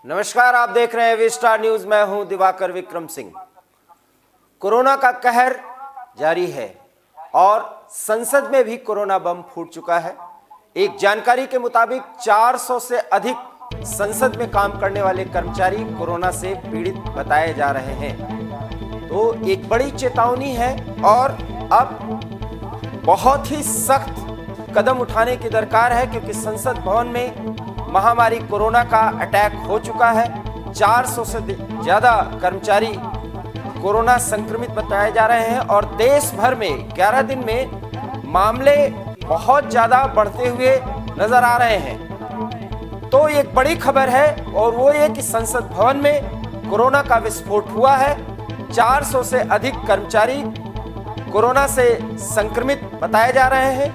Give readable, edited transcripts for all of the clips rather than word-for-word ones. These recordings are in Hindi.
नमस्कार, आप देख रहे हैं वी-स्टार न्यूज। मैं हूं दिवाकर विक्रम सिंह। कोरोना का कहर जारी है और संसद में भी कोरोना बम फूट चुका है। एक जानकारी के मुताबिक 400 से अधिक संसद में काम करने वाले कर्मचारी कोरोना से पीड़ित बताए जा रहे हैं। तो एक बड़ी चेतावनी है और अब बहुत ही सख्त कदम उठाने की दरकार है, क्योंकि संसद भवन में महामारी कोरोना का अटैक हो चुका है। 400 से ज्यादा कर्मचारी कोरोना संक्रमित बताए जा रहे हैं और देश भर में 11 दिन में मामले बहुत ज्यादा बढ़ते हुए नजर आ रहे हैं। तो एक बड़ी खबर है और वो ये कि संसद भवन में कोरोना का विस्फोट हुआ है। 400 से अधिक कर्मचारी कोरोना से संक्रमित बताए जा रहे हैं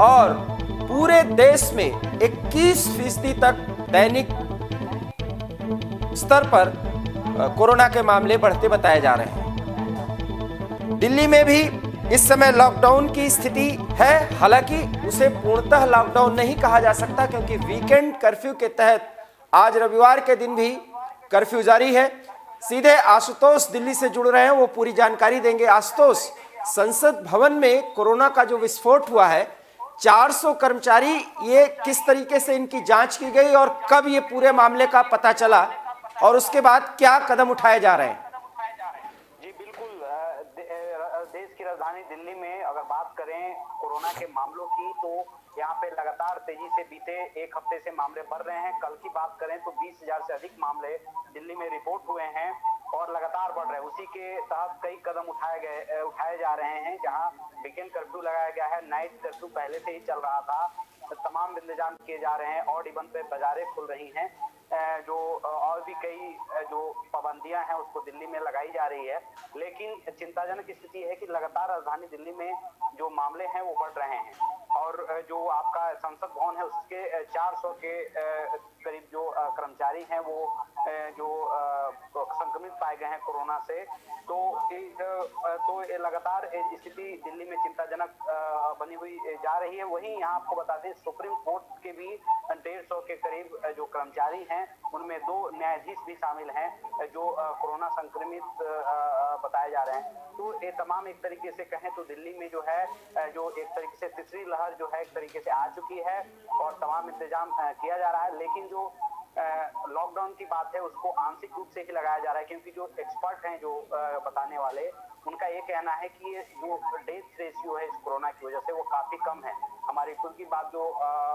और पूरे देश में 21% तक दैनिक स्तर पर कोरोना के मामले बढ़ते बताए जा रहे हैं। दिल्ली में भी इस समय लॉकडाउन की स्थिति है, हालांकि उसे पूर्णतः लॉकडाउन नहीं कहा जा सकता, क्योंकि वीकेंड कर्फ्यू के तहत आज रविवार के दिन भी कर्फ्यू जारी है। सीधे आशुतोष दिल्ली से जुड़ रहे हैं, वो पूरी जानकारी देंगे। आशुतोष, संसद भवन में कोरोना का जो विस्फोट हुआ है, 400 कर्मचारी, ये किस तरीके से इनकी जांच की गई और कब ये पूरे मामले का पता चला और उसके बाद क्या कदम उठाए जा रहे हैं? जी बिल्कुल, देश की राजधानी दिल्ली में अगर बात करें कोरोना के मामलों की, तो यहाँ पे लगातार तेजी से बीते एक हफ्ते से मामले बढ़ रहे हैं। कल की बात करें तो 20,000 से अधिक मामले दिल्ली में रिपोर्ट हुए हैं और लगातार बढ़ रहे हैं। उसी के तहत कई कदम उठाए जा रहे हैं। जहां वीकेंड कर्फ्यू लगाया गया है, नाइट कर्फ्यू पहले से ही चल रहा था, तमाम इंतजाम किए जा रहे हैं और इवन पे बाजारें खुल रही हैं। जो और भी कई जो पाबंदियां हैं उसको दिल्ली में लगाई जा रही है। लेकिन चिंताजनक स्थिति है कि लगातार राजधानी दिल्ली में जो मामले हैं वो बढ़ रहे हैं और जो आपका संसद भवन है उसके 400 के करीब जो कर्मचारी हैं वो जो संक्रमित पाए गए हैं कोरोना से। तो ये लगातार स्थिति दिल्ली में चिंताजनक बनी हुई जा रही है। वहीं यहाँ आपको बता दें, सुप्रीम कोर्ट के भी 150 के करीब जो कर्मचारी हैं उनमें 2 न्यायाधीश भी शामिल हैं जो कोरोना संक्रमित बताए जा रहे हैं। तो ये तमाम एक तरीके से कहें तो दिल्ली में जो है जो एक तरीके से तीसरी लहर जो है एक तरीके से आ चुकी है और तमाम इंतजाम किया जा रहा है। लेकिन जो लॉकडाउन की बात है उसको आंशिक रूप से ही लगाया जा रहा है, क्योंकि जो एक्सपर्ट हैं जो बताने वाले, उनका ये कहना है कि ये जो डेथ रेशियो है इस कोरोना की वजह से वो काफी कम है। हमारी खुद की बात जो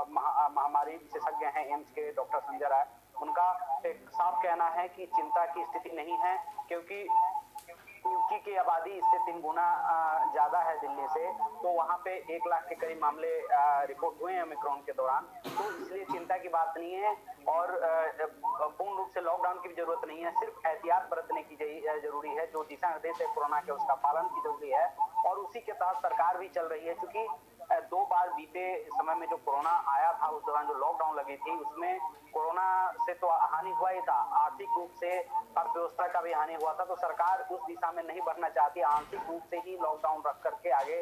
महामारी विशेषज्ञ हैं एम्स के डॉक्टर संजय राय, उनका एक साफ कहना है कि चिंता की स्थिति नहीं है, क्योंकि यूपी की आबादी इससे 3 गुना ज्यादा है दिल्ली से। तो वहां पे 1 लाख के करीब मामले रिपोर्ट हुए हैं ओमिक्रॉन के दौरान। तो इसलिए चिंता की बात नहीं है और पूर्ण रूप से लॉकडाउन की भी जरूरत नहीं है। सिर्फ एहतियात बरतने की जरूरी है। जो दिशा निर्देश है कोरोना के उसका पालन की जरूरी है और उसी के तहत सरकार भी चल रही है। क्योंकि 2 बार बीते समय में जो कोरोना आया था उस दौरान जो लॉकडाउन लगी थी उसमें कोरोना से तो हानि हुआ ही था, आर्थिक रूप से अर्थव्यवस्था का भी हानि हुआ था। तो सरकार उस दिशा में नहीं बढ़ना चाहती, आंशिक रूप से ही लॉकडाउन रख करके आगे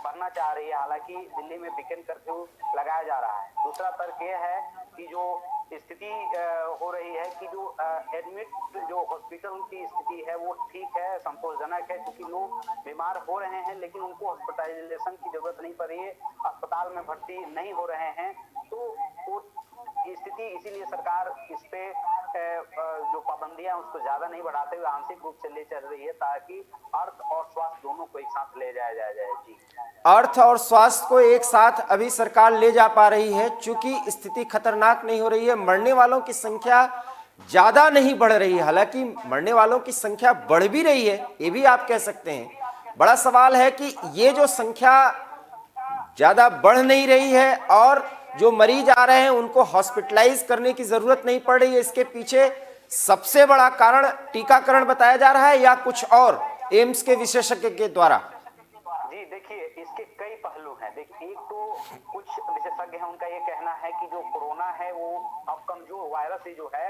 बढ़ना चाह रही है। हालांकि दिल्ली में वीकेंड कर्फ्यू लगाया जा रहा है। दूसरा तर्क यह है कि जो स्थिति हो रही है कि जो एडमिट जो हॉस्पिटल की स्थिति है वो ठीक है, संतोषजनक है, क्योंकि लोग बीमार हो रहे हैं लेकिन उनको हॉस्पिटलाइजेशन की जरूरत नहीं पड़ रही है, अस्पताल में भर्ती नहीं हो रहे हैं। तो वो स्थिति, इसीलिए सरकार इस पे जो पाबंदियां उसको ज्यादा नहीं बढ़ाते हुए आंशिक रूप से ले चल रही है, ताकि अर्थ और स्वास्थ्य दोनों को एक साथ ले जाया जाए। जी, अर्थ और स्वास्थ्य को एक साथ अभी सरकार ले जा पा रही है, चूंकि स्थिति खतरनाक नहीं हो रही है। मरने वालों की संख्या ज्यादा नहीं बढ़ रही है, हालांकि मरने वालों की संख्या बढ़ भी रही है, ये भी आप कह सकते हैं। बड़ा सवाल है कि ये जो संख्या ज्यादा बढ़ नहीं रही है और जो मरीज आ रहे हैं उनको हॉस्पिटलाइज करने की जरूरत नहीं पड़ रही है, इसके पीछे सबसे बड़ा कारण टीकाकरण बताया जा रहा है या कुछ और एम्स के विशेषज्ञ के द्वारा? जी देखिए, इसके कई पहलू हैं। देखिए, एक तो कुछ विशेषज्ञ हैं, उनका ये कहना है कि जो कोरोना है वो अब कमजोर वायरस ही जो है,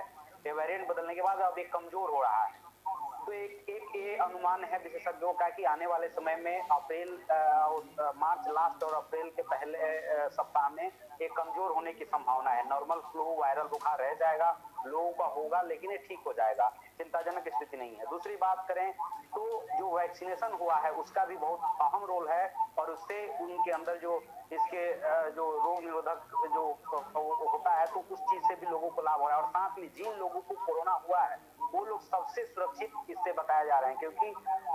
ये वेरिएंट बदलने के बाद अब एक कमजोर हो रहा है तो एक ये अनुमान है विशेषज्ञों का कि आने वाले समय में मार्च लास्ट और अप्रैल के पहले सप्ताह में ये कमजोर होने की संभावना है। नॉर्मल फ्लू वायरल बुखार रह जाएगा, लोगों का होगा, लेकिन ये ठीक हो जाएगा, चिंताजनक स्थिति नहीं है। दूसरी बात करें तो जो वैक्सीनेशन हुआ है उसका भी बहुत अहम रोल है, और उससे उनके अंदर जो इसके जो रोग निरोधक जो होता है तो उस चीज से भी लोगों को लाभ हो रहा है। और साथ में जिन लोगों को कोरोना हुआ है वो लोग सबसे सुरक्षित इससे बताया जा रहे हैं, क्योंकि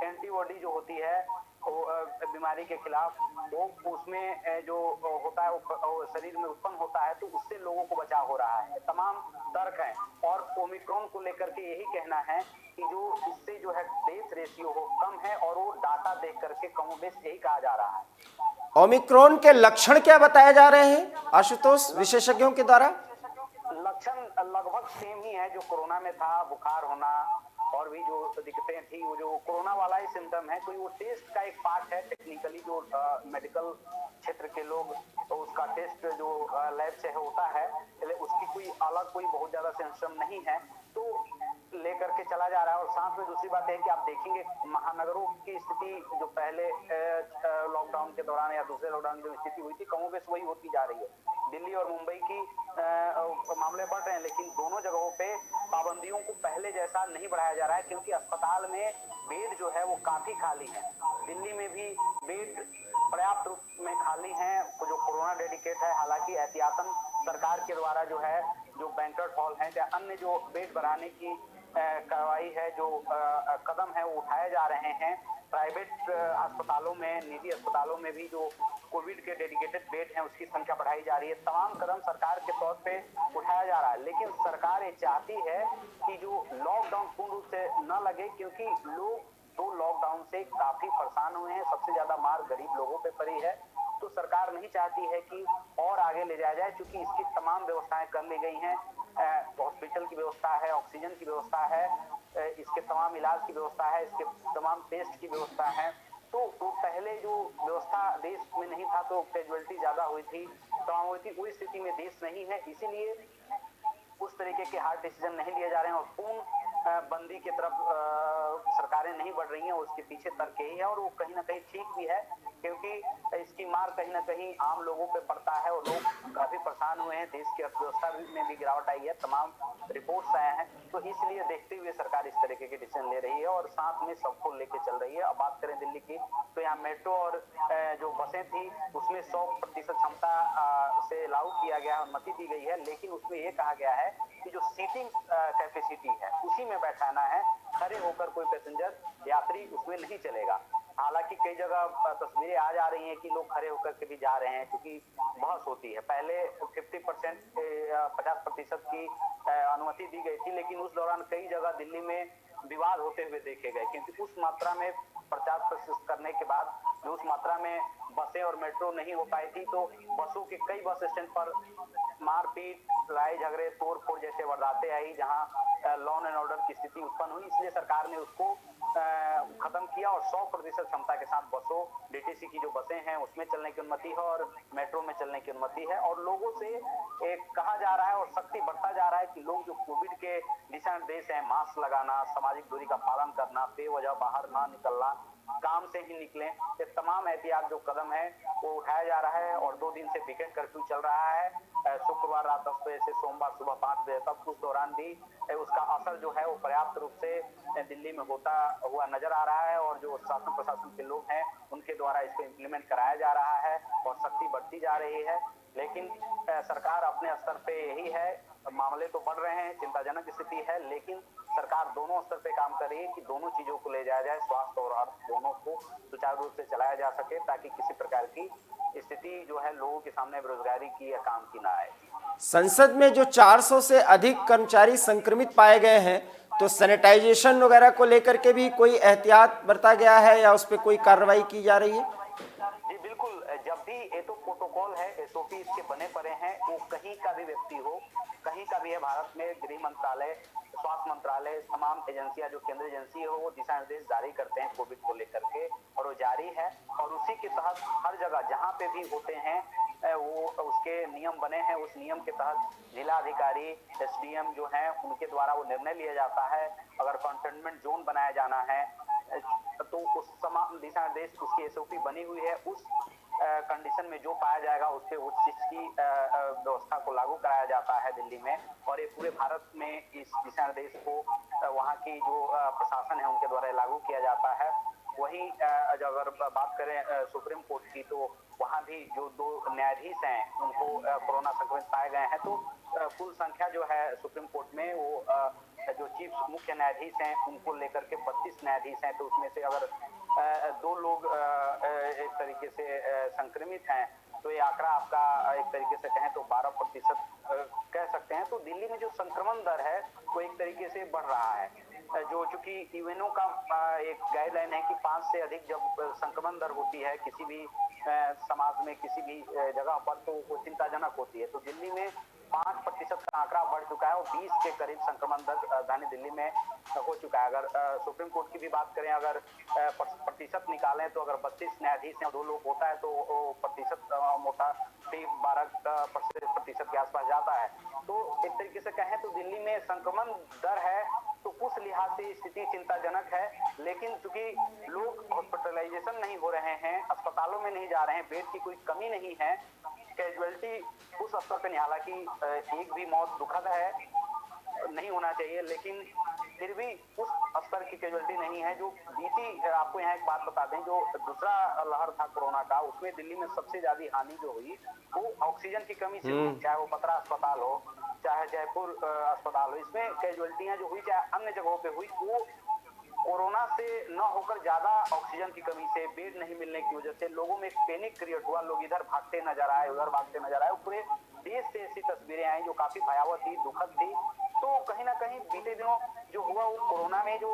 एंटीबॉडी जो होती है बीमारी के खिलाफ वो उसमें जो होता है वो शरीर में उत्पन्न होता है, तो उससे लोगों को बचाव हो रहा है। तमाम तर्क हैं, और ओमिक्रॉन को लेकर के यही कहना है कि जो इससे जो है डेथ रेशियो हो कम है, और वो डाटा देख करके कमोबेश यही कहा जा रहा है। ओमिक्रॉन के लक्षण क्या बताए जा रहे हैं आशुतोष विशेषज्ञों के द्वारा? लक्षण लगभग सेम ही है जो कोरोना में था, बुखार होना और भी जो दिक्कतें थी, वो जो कोरोना वाला ही सिम्टम है। कोई वो टेस्ट का एक पार्ट है, टेक्निकली जो मेडिकल क्षेत्र के लोग तो उसका टेस्ट जो लैब से होता है, उसकी कोई अलग कोई बहुत ज्यादा सिम्टम नहीं है, तो लेकर के चला जा रहा है। और साथ में दूसरी बात है कि आप देखेंगे महानगरों की स्थिति जो पहले लॉकडाउन के दौरान या दूसरे लॉकडाउन की जो स्थिति हुई थी, कमोबेश वही होती जा रही है। दिल्ली और मुंबई की मामले बढ़ रहे हैं, लेकिन दोनों जगहों पे पाबंदियों को पहले जैसा नहीं बढ़ाया जा रहा है, क्योंकि अस्पताल में बेड जो है वो काफी खाली है। दिल्ली में भी बेड पर्याप्त रूप में खाली हैं जो कोरोना डेडिकेट है। हालांकि एहतियातन सरकार के द्वारा जो है जो बैंक्वेट हॉल है या अन्य जो बेड बढ़ाने की कार्रवाई है, जो कदम है वो उठाए जा रहे हैं। प्राइवेट अस्पतालों में, निजी अस्पतालों में भी जो कोविड के डेडिकेटेड बेड हैं उसकी संख्या बढ़ाई जा रही है। तमाम कदम सरकार के तौर पे उठाया जा रहा है, लेकिन सरकार ये चाहती है कि जो लॉकडाउन पूर्ण रूप से न लगे, क्योंकि लोग तो लॉकडाउन से काफी परेशान हुए हैं। सबसे ज्यादा मार गरीब लोगों पे पड़ी है, तो सरकार नहीं चाहती है कि और आगे ले जाया जाए, क्योंकि इसकी तमाम व्यवस्थाएं कर ली गई हैं। हॉस्पिटल की व्यवस्था है, ऑक्सीजन की व्यवस्था है, इसके तमाम इलाज की व्यवस्था है, इसके तमाम टेस्ट की व्यवस्था है। तो पहले जो व्यवस्था देश में नहीं था तो कैजुअलिटी ज्यादा हुई थी, तमाम हुई थी, वही स्थिति में देश नहीं है। इसीलिए उस तरीके के हार्ड डिसीजन नहीं लिए जा रहे हैं, और पूर्ण बंदी की तरफ सरकारें नहीं बढ़ रही हैं। उसके पीछे तर्क यही है, और वो कहीं ना कहीं ठीक भी है, क्योंकि इसकी मार कहीं ना कहीं आम लोगों पे पड़ता है, और लोग काफी परेशान हुए हैं। देश की अर्थव्यवस्था में भी गिरावट आई है, तमाम रिपोर्ट्स आए हैं। तो इसलिए देखते हुए सरकार इस तरीके के डिसीजन ले रही है, और साथ में सबको लेके चल रही है। अब बात करें दिल्ली की, तो यहाँ मेट्रो और जो बसें थी उसमें 100% क्षमता से लागू किया गया, अनुमति दी गई है, लेकिन उसमें यह कहा गया है कि जो सीटिंग कैपेसिटी है उसी में बैठाना है, खड़े होकर कोई पैसेंजर यात्री उसमें नहीं चलेगा। हालांकि कई जगह तस्वीरें आ जा रही हैं कि लोग खड़े होकर के भी जा रहे हैं, क्योंकि बहस होती है। पहले 50% की अनुमति दी गई थी, लेकिन उस दौरान कई जगह दिल्ली में विवाद होते हुए देखे गए, क्योंकि उस मात्रा में 50% करने के बाद जो उस मात्रा में बसें और मेट्रो नहीं हो पाई थी, तो बसों के कई बस स्टैंड पर मारपीट, लड़ाई झगड़े, तोड़ फोड़ जैसे वारदातें आई, जहां लॉ एंड ऑर्डर की स्थिति उत्पन्न हुई। इसलिए सरकार ने उसको खत्म किया, और 100% क्षमता के साथ बसों, डीटीसी की जो बसें हैं उसमें चलने की अनुमति है, और मेट्रो में चलने की अनुमति है। और लोगों से कहा जा रहा है और सख्ती बढ़ता जा रहा है कि लोग जो कोविड के दिशा निर्देश हैं, मास्क लगाना, सामाजिक दूरी का पालन करना, बेवजह बाहर ना निकलना, काम से ही निकलें, ये तमाम एहतियात जो कदम है वो उठाया जा रहा है। और 2 दिन से वीकेंड कर्फ्यू चल रहा है, शुक्रवार रात 10 बजे से सोमवार सुबह 5 बजे तक। उस दौरान भी उसका असर जो है वो पर्याप्त रूप से दिल्ली में होता हुआ नजर आ रहा है, और जो शासन प्रशासन के लोग हैं उनके द्वारा इसको इम्प्लीमेंट कराया जा रहा है, और सख्ती बढ़ती जा रही है। लेकिन सरकार अपने स्तर पे यही है, मामले तो बढ़ रहे हैं, चिंताजनक स्थिति है, लेकिन सरकार दोनों स्तर पे काम कर रही है कि दोनों चीजों को ले जाया जाए, स्वास्थ्य और अर्थ दोनों को सुचारू रूप से चलाया जा सके, ताकि किसी प्रकार की स्थिति जो है लोगों के सामने बेरोजगारी की या काम की ना आए। संसद में जो 400 से अधिक कर्मचारी संक्रमित पाए गए हैं, तो सैनिटाइजेशन वगैरह को लेकर के भी कोई एहतियात बरता गया है या उस पर कोई कार्रवाई की जा रही है? जी बिल्कुल, जब भी ये तो प्रोटोकॉल है, एसओपी इसके बने पड़े हैं, वो कहीं का भी व्यक्ति हो, कहीं का भी है, भारत में गृह मंत्रालय, स्वास्थ्य मंत्रालय, तमाम एजेंसियां जो केंद्रीय एजेंसी है वो दिशा निर्देश जारी करते हैं कोविड को लेकर के, और वो जारी है। और उसी के तहत हर जगह जहां पे भी होते हैं वो उसके नियम बने हैं। उस नियम के तहत जिला अधिकारी, एसडीएम जो हैं उनके द्वारा वो निर्णय लिया जाता है। अगर कंटेनमेंट जोन बनाया जाना है तो उस दिशा निर्देश, उसकी एसओपी बनी हुई है। उस कंडीशन में जो पाया जाएगा उस पे उस चीज की व्यवस्था को लागू कराया जाता है दिल्ली में। और ये पूरे भारत में इस दिशा निर्देश को वहाँ की जो प्रशासन है उनके द्वारा लागू किया जाता है। वहीं अगर बात करें सुप्रीम कोर्ट की, तो वहाँ भी जो 2 न्यायाधीश हैं उनको कोरोना संक्रमित पाए गए हैं। तो कुल संख्या जो है सुप्रीम कोर्ट में वो जो चीफ मुख्य न्यायाधीश हैं उनको लेकर के 32 न्यायाधीश हैं। तो उसमें से अगर 2 लोग एक तरीके से संक्रमित हैं तो ये आंकड़ा आपका एक तरीके से कहें तो 12% कह सकते हैं। तो दिल्ली में जो संक्रमण दर है वो एक तरीके से बढ़ रहा है। जो चूंकि यूएनओ का एक गाइडलाइन है कि 5 से अधिक जब संक्रमण दर होती है किसी भी समाज में, किसी भी जगह पर, तो वो चिंताजनक होती है। तो दिल्ली में 5% का आंकड़ा बढ़ चुका है और 20 के करीब संक्रमण दर राजधानी दिल्ली में हो चुका है। अगर सुप्रीम कोर्ट की भी बात करें, अगर प्रतिशत निकालें तो अगर 32 न्यायाधीश हैं 2 लोग होता है तो प्रतिशत मोटा 12% के आसपास जाता है। तो एक तरीके से कहें तो दिल्ली में संक्रमण दर है तो उस लिहाज से स्थिति चिंताजनक है। लेकिन चूंकि लोग हॉस्पिटलाइजेशन नहीं हो रहे हैं, अस्पतालों में नहीं जा रहे हैं, बेड की कोई कमी नहीं है, कैजुअलिटी उस स्तर पे नहीं, हालांकि एक भी मौत दुखद है, नहीं होना चाहिए, लेकिन फिर भी उस स्तर की कैजुअलिटी नहीं है। जो बीती, आपको यहाँ एक बात बता दें, जो दूसरा लहर था कोरोना का, उसमें दिल्ली में सबसे ज्यादा हानि जो हुई वो ऑक्सीजन की कमी से हुई। चाहे वो बत्रा अस्पताल हो, चाहे जयपुर अस्पताल हो, इसमें कैजुअलिटियां जो हुई चाहे अन्य जगहों पे हुई, वो कोरोना से न होकर ज्यादा ऑक्सीजन की कमी से, बेड नहीं मिलने की वजह से लोगों में एक पैनिक क्रिएट हुआ। लोग इधर भागते नजर आए, उधर भागते नजर आए। पूरे देश से ऐसी तस्वीरें आई जो काफी भयावह थी, दुखद थी। तो कहीं ना कहीं बीते दिनों जो हुआ वो कोरोना में जो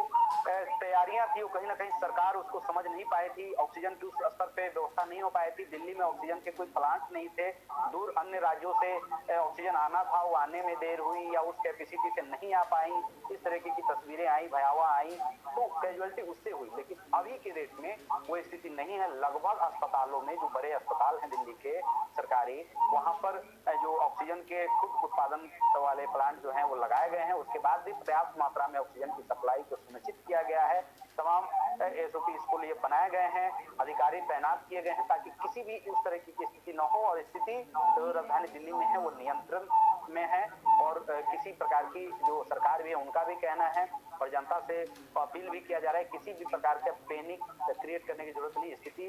तैयारियां थी वो कहीं ना कहीं सरकार उसको समझ नहीं पाई थी। ऑक्सीजन की उस स्तर पे व्यवस्था नहीं हो पाई थी। दिल्ली में ऑक्सीजन के कोई प्लांट नहीं थे। दूर अन्य राज्यों से ऑक्सीजन आना था, वो आने में देर हुई या उस कैपेसिटी से नहीं आ पाई। इस तरह की तस्वीरें आई, भयावह आई। तो कैजुअलिटी उससे हुई। लेकिन अभी के डेट में वो स्थिति नहीं है। लगभग अस्पतालों में, जो बड़े अस्पताल हैं दिल्ली के सरकारी, वहां पर जो ऑक्सीजन के खुद उत्पादन वाले प्लांट जो हैं वो लगाए गए हैं। उसके बाद भी पर्याप्त मात्रा में ऑक्सीजन की सप्लाई को सुनिश्चित किया गया है। तमाम एसओपी इसको लिए बनाए गए हैं, अधिकारी तैनात किए गए हैं ताकि किसी भी उस तरह की स्थिति न हो। और स्थिति जो राजधानी दिल्ली में है वो नियंत्रण में है। और किसी प्रकार की, जो सरकार भी है उनका भी कहना है और जनता से अपील भी किया जा रहा है, किसी भी प्रकार के पैनिक क्रिएट करने की जरूरत नहीं। स्थिति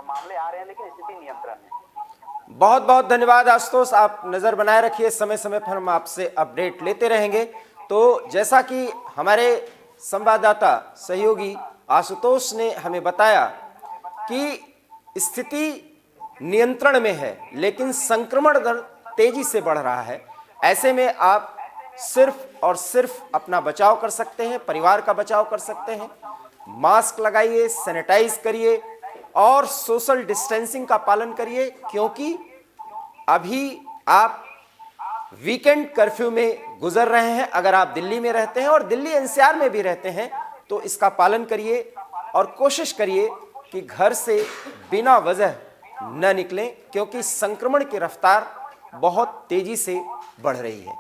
मामले आ रहे हैं लेकिन स्थिति नियंत्रण में। बहुत बहुत धन्यवाद आशुतोष, आप नज़र बनाए रखिए, समय समय पर हम आपसे अपडेट लेते रहेंगे। तो जैसा कि हमारे संवाददाता सहयोगी आशुतोष ने हमें बताया कि स्थिति नियंत्रण में है लेकिन संक्रमण दर तेजी से बढ़ रहा है। ऐसे में आप सिर्फ और सिर्फ अपना बचाव कर सकते हैं, परिवार का बचाव कर सकते हैं। मास्क लगाइए, सैनिटाइज करिए और सोशल डिस्टेंसिंग का पालन करिए, क्योंकि अभी आप वीकेंड कर्फ्यू में गुजर रहे हैं। अगर आप दिल्ली में रहते हैं और दिल्ली एनसीआर में भी रहते हैं तो इसका पालन करिए और कोशिश करिए कि घर से बिना वजह न निकलें, क्योंकि संक्रमण की रफ्तार बहुत तेजी से बढ़ रही है।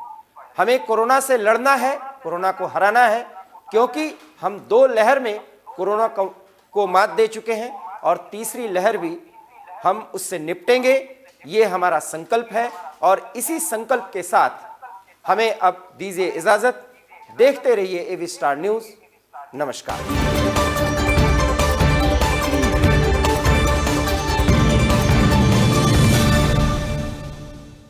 हमें कोरोना से लड़ना है, कोरोना को हराना है, क्योंकि हम 2 लहर में कोरोना को मात दे चुके हैं और तीसरी लहर भी हम उससे निपटेंगे। ये हमारा संकल्प है और इसी संकल्प के साथ हमें अब दीजिए इजाजत। देखते रहिए एवी स्टार न्यूज़। नमस्कार।